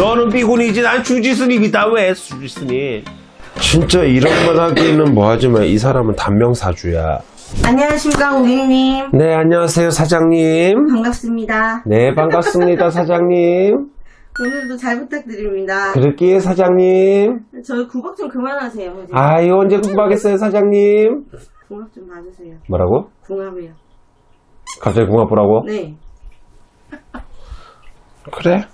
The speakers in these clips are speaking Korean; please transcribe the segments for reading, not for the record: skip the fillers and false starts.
너는 비군이지 난 주지스님이다. 왜 주지스님? 진짜 이런 말 하기는 뭐하지만 이 사람은 단명사주야. 안녕하십니까 고객님. 네, 안녕하세요 사장님. 반갑습니다. 네, 반갑습니다 사장님. 오늘도 잘 부탁드립니다. 그럴게요 사장님. 저희 구박 좀 그만하세요. 선생님. 아유, 언제 궁금하겠어요 사장님. 궁합 좀 봐주세요. 뭐라고? 궁합이요. 갑자기 궁합 보라고? 네. 그래?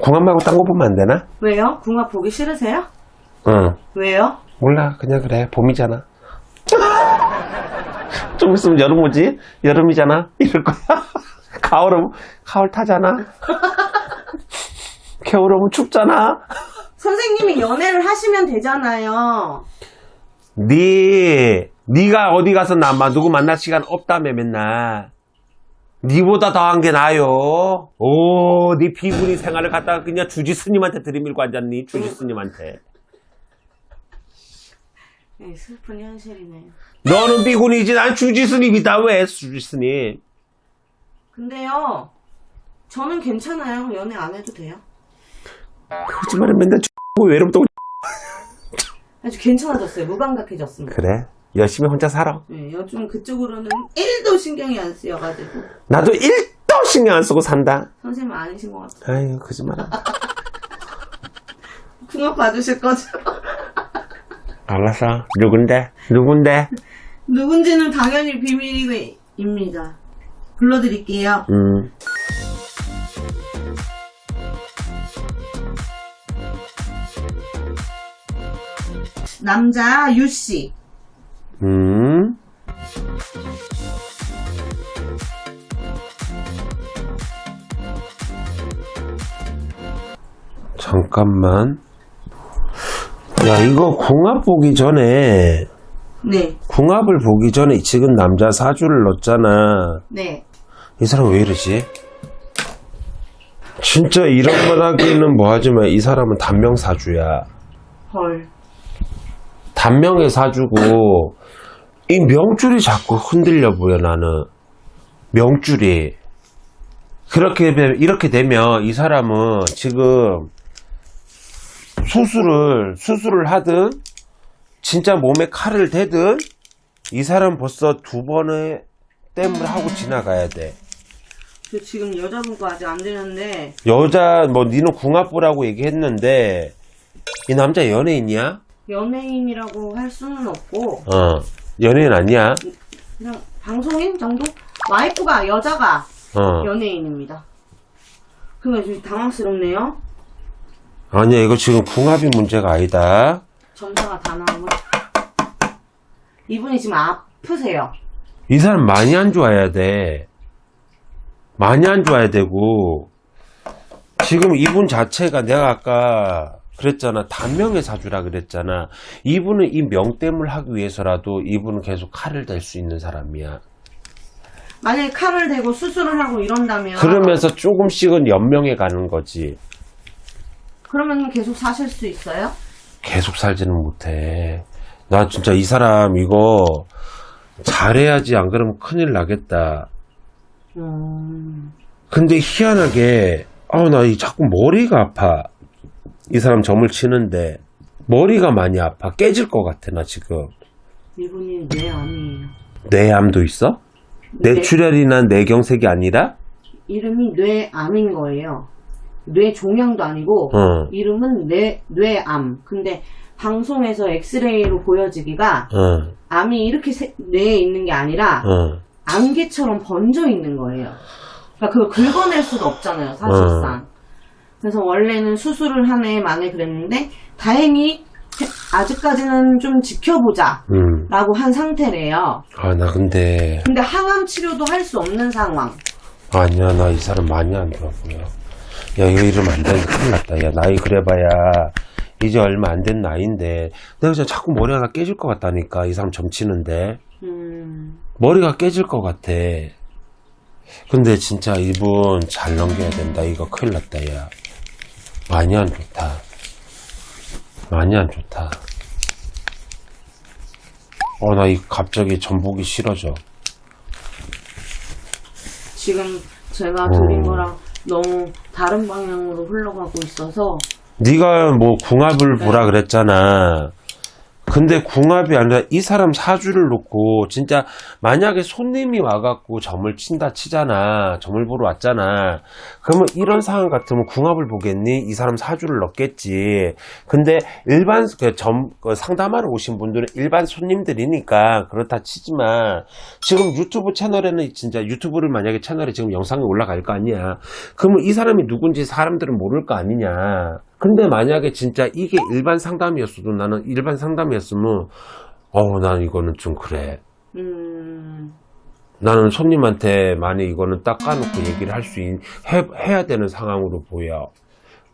궁합 말고 딴 거 보면 안 되나? 왜요? 궁합 보기 싫으세요? 응. 왜요? 몰라, 그냥 그래. 봄이잖아. 좀 있으면 여름 오지? 여름이잖아? 이럴 거야. 가을 타잖아? 겨울 오면 춥잖아? 선생님이 연애를 하시면 되잖아요. 네가 어디 가서 누구 만날 시간 없다며 맨날. 니보다 더한 게 나아요. 오, 네 비구니 생활을 갖다가 그냥 주지스님한테 들이밀고 앉았니? 주지스님한테. 네, 슬픈 현실이네요. 너는 비군이지 난 주지스님이다. 왜 주지스님? 근데요, 저는 괜찮아요. 연애 안 해도 돼요. 거짓말은 맨날 외롭다고. 아주 괜찮아졌어요. 무감각해졌습니다. 그래, 열심히 혼자 살아. 네, 요즘 그쪽으로는 1도 신경이 안 쓰여가지고 나도 1도 신경 안 쓰고 산다. 선생님 아니신 것 같아요. 아유, 거짓말. 궁합 봐주실 거죠? 알았어. 누군데? 누군지는 당연히 비밀입니다. 불러드릴게요. 남자 유씨. 잠깐만. 야, 이거 궁합 보기 전에, 네. 궁합을 보기 전에 지금 남자 사주를 넣었잖아. 네. 이 사람 왜 이러지? 진짜 이런 말 하기는 뭐하지만 이 사람은 단명사주야. 헐. 단명의 사주고 이 명줄이 자꾸 흔들려 보여. 나는 명줄이 이렇게 되면 이 사람은 지금 수술을 하든 진짜 몸에 칼을 대든 이 사람 벌써 2번의 땜을 하고 지나가야 돼. 저 지금 여자분과 아직 안 되는데. 여자 니는 궁합보라고 얘기했는데 이 남자 연예인이야? 연예인이라고 할 수는 없고 연예인 아니야? 그냥 방송인 정도? 와이프가 여자가 연예인입니다. 그러면 좀 당황스럽네요. 아니야, 이거 지금 궁합이 문제가 아니다. 점사가 다 나오고. 이분이 지금 아프세요. 이 사람 많이 안 좋아야 돼. 많이 안 좋아야 되고 지금 이분 자체가 내가 아까 그랬잖아. 단명의 사주라 그랬잖아. 이분은 이 명땜을 하기 위해서라도 이분은 계속 칼을 댈 수 있는 사람이야. 만약에 칼을 대고 수술을 하고 이런다면 그러면서 조금씩은 연명해 가는 거지. 그러면 계속 사실 수 있어요? 계속 살지는 못해. 나 진짜 이 사람 이거 잘해야지. 안 그러면 큰일 나겠다. 근데 희한하게 나 자꾸 머리가 아파. 이 사람 점을 치는데 머리가 많이 아파. 깨질 것 같아 나 지금. 이분이 뇌암이에요. 뇌암도 있어? 뇌출혈이나 뇌경색이 아니라? 이름이 뇌암인 거예요. 뇌종양도 아니고 이름은 뇌암. 근데 방송에서 엑스레이로 보여지기가 암이 이렇게 뇌에 있는 게 아니라 안개처럼 번져 있는 거예요. 그러니까 그걸 긁어낼 수가 없잖아요, 사실상. 그래서 원래는 수술을 한 해 만에 그랬는데 다행히 아직까지는 좀 지켜보자 라고 한 상태래요. 나 근데 항암 치료도 할 수 없는 상황. 아니야, 나 이 사람 많이 안 좋아 보여. 야, 이거 이러면 안 되는데 큰일 났다. 야, 나이 그래봐야 이제 얼마 안 된 나이인데 내가 진짜 자꾸 머리가 깨질 것 같다니까. 이 사람 점치는데 머리가 깨질 것 같아. 근데 진짜 이분 잘 넘겨야 된다. 이거 큰일 났다. 야, 많이 안 좋다. 많이 안 좋다. 나 갑자기 점 보기 싫어져. 지금 제가 드린 거랑 너무 다른 방향으로 흘러가고 있어서. 네가 뭐 궁합을 보라 그랬잖아. 근데 궁합이 아니라 이 사람 사주를 놓고 진짜 만약에 손님이 와갖고 점을 친다 치잖아. 점을 보러 왔잖아. 그러면 이런 상황 같으면 궁합을 보겠니? 이 사람 사주를 넣겠지. 근데 일반 상담하러 오신 분들은 일반 손님들이니까 그렇다 치지만 지금 유튜브 채널에는 진짜 유튜브를 만약에 채널에 지금 영상이 올라갈 거 아니야. 그러면 이 사람이 누군지 사람들은 모를 거 아니냐. 근데 만약에 진짜 이게 일반 상담이었어도 나는 일반 상담이었으면 난 이거는 좀 그래. 나는 손님한테 많이 이거는 딱 까놓고 얘기를 할 수 해야 되는 상황으로 보여.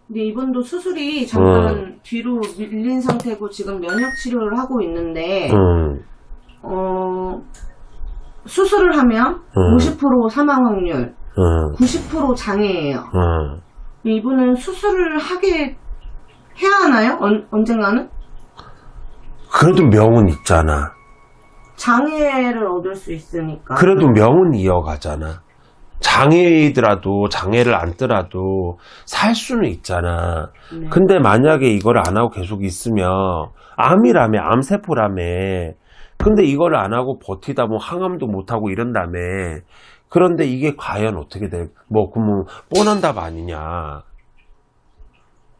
근데 이분도 수술이 잠깐 뒤로 밀린 상태고 지금 면역 치료를 하고 있는데 수술을 하면 50% 사망 확률, 90% 장애예요. 이분은 수술을 해야 하나요? 언젠가는? 그래도 명은 있잖아. 장애를 얻을 수 있으니까. 그래도 명은 이어가잖아. 장애이더라도 장애를 안더라도 살 수는 있잖아. 네. 근데 만약에 이걸 안 하고 계속 있으면 암이라며, 암세포라며. 근데 이걸 안 하고 버티다 뭐 항암도 못 하고 이런다며. 그런데 이게 과연 어떻게 돼? 그러면 뻔한 답 아니냐.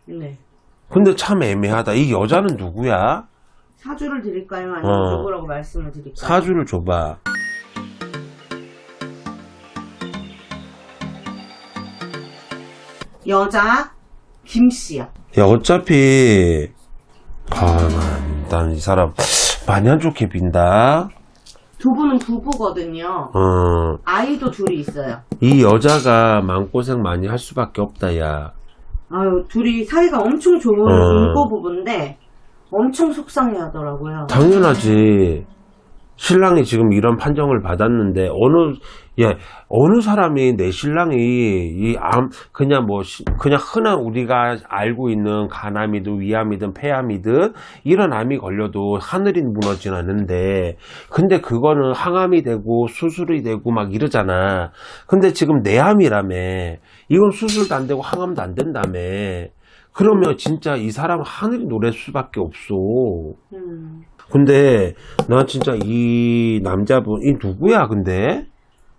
네. 근데 참 애매하다. 이 여자는 누구야? 사주를 드릴까요? 아니면 누구라고 말씀을 드릴까요? 사주를 줘봐. 여자 김씨야. 야, 어차피 난 이 사람 많이 안 좋게 빈다. 두 분은 부부거든요. 아이도 둘이 있어요. 이 여자가 마음고생 많이 할 수밖에 없다, 야. 아유, 둘이 사이가 엄청 좋은 인고 부부인데 엄청 속상해 하더라고요. 당연하지. 신랑이 지금 이런 판정을 받았는데 어느 사람이 내 신랑이 그냥 흔한 우리가 알고 있는 간암이든 위암이든 폐암이든 이런 암이 걸려도 하늘이 무너지는 않는데, 근데 그거는 항암이 되고 수술이 되고 막 이러잖아. 근데 지금 내암이라며. 이건 수술도 안 되고 항암도 안 된다며. 그러면 진짜 이 사람 하늘이 노릴 수밖에 없어. 근데 난 진짜 이 남자분 이 누구야 근데?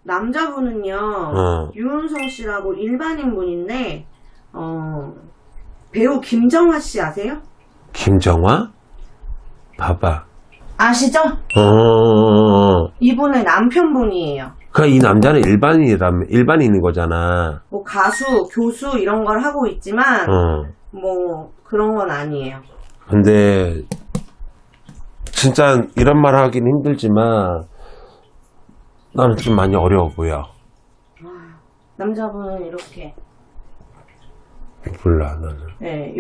남자분은요 유은성 씨라고 일반인 분인데 배우 김정화 씨 아세요? 김정화? 봐봐. 아시죠? 이분의 남편분이에요. 그러니까 이 남자는 일반인인 거잖아. 뭐 가수, 교수 이런 걸 하고 있지만 뭐 그런 건 아니에요. 근데 진짜 이런 말 하긴 힘들지만 나는 좀 많이 어려워 보여. 남자분은 이렇게 몰라 나는. 네,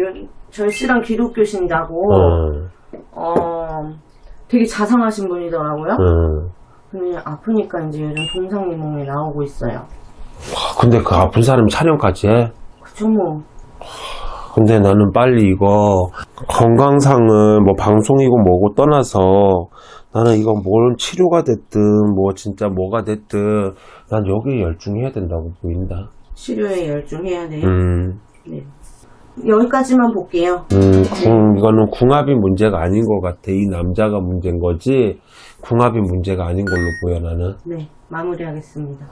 절실한 기독교 신자고 되게 자상하신 분이더라고요. 근데 아프니까 이제 요즘 동상이몽에 나오고 있어요. 근데 그 아픈 사람 촬영까지 해? 그쵸 뭐. 근데 나는 빨리 이거 건강상은 뭐 방송이고 뭐고 떠나서 나는 이거 뭔 치료가 됐든 뭐 진짜 뭐가 됐든 난 여기에 열중해야 된다고 보인다. 치료에 열중해야 돼요? 네. 여기까지만 볼게요. 이거는 궁합이 문제가 아닌 것 같아. 이 남자가 문제인 거지 궁합이 문제가 아닌 걸로 보여 나는. 네, 마무리하겠습니다.